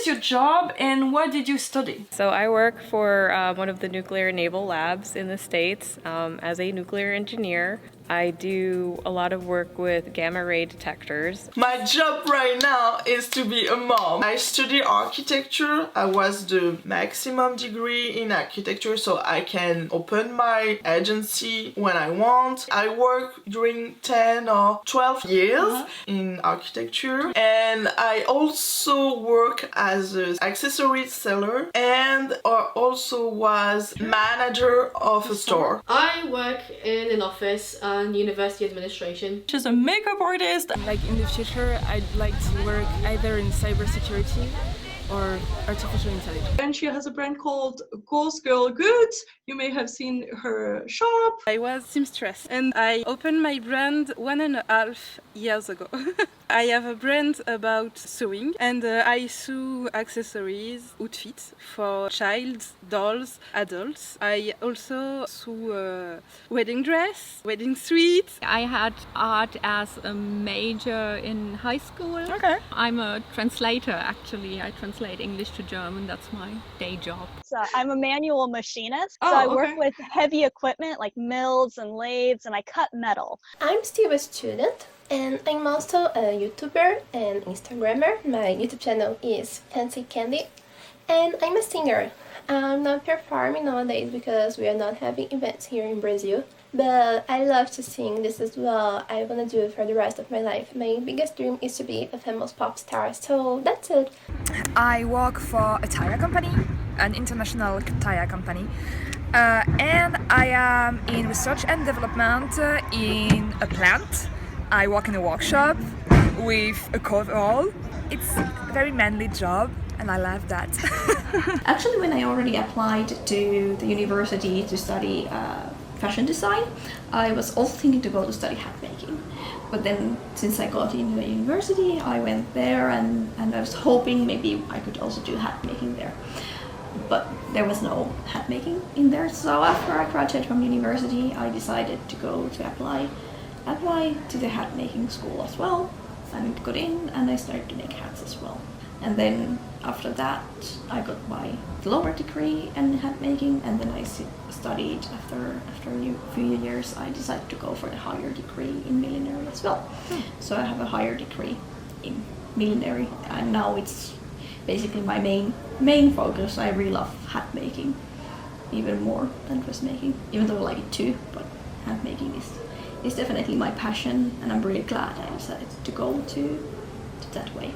your job and what did you study? So I work for one of the nuclear naval labs in the States as a nuclear engineer. I do a lot of work with gamma ray detectors. My job right now is to be a mom. I study architecture. I was the maximum degree in architecture, so I can open my agency when I want. I work during 10 or 12 years in architecture, and I also work as an accessories seller and also was manager of a store. I work in an office and university administration. She's a makeup artist. Like in the future, I'd like to work either in cybersecurity or artificial intelligence. And she has a brand called Ghost Girl Goods. You may have seen her shop. I was seamstress and I opened my brand 1.5 years ago. I have a brand about sewing and I sew accessories, outfits for child, dolls, adults. I also sew wedding dress, wedding suite. I had art as a major in high school. Okay. I'm a translator actually. I translate English to German. That's my day job. So I'm a manual machinist. So I work with heavy equipment like mills and lathes, and I cut metal. I'm still a student, and I'm also a YouTuber and Instagrammer. My YouTube channel is Fancy Candy, and I'm a singer. I'm not performing nowadays because we are not having events here in Brazil, but I love to sing. This is what I want to do for the rest of my life. My biggest dream is to be a famous pop star, so that's it. I work for a tire company, an international tire company, and I am in research and development in a plant. I work in a workshop with a coverall. It's a very manly job and I love that. Actually, when I already applied to the university to study fashion design, I was also thinking to go to study hat making. But then since I got into the university, I went there and I was hoping maybe I could also do hat making there. But there was no hat making in there, so after I graduated from university, I decided to go to apply to the hat making school as well, and got in and I started to make hats as well. And then after that I got my lower degree in hat making, and then I studied after a few years I decided to go for the higher degree in millinery as well. So I have a higher degree in millinery, and now it's basically my main focus. I really love hat making even more than dressmaking, even though I like it too, but hat making is definitely my passion, and I'm really glad I decided to go to that way.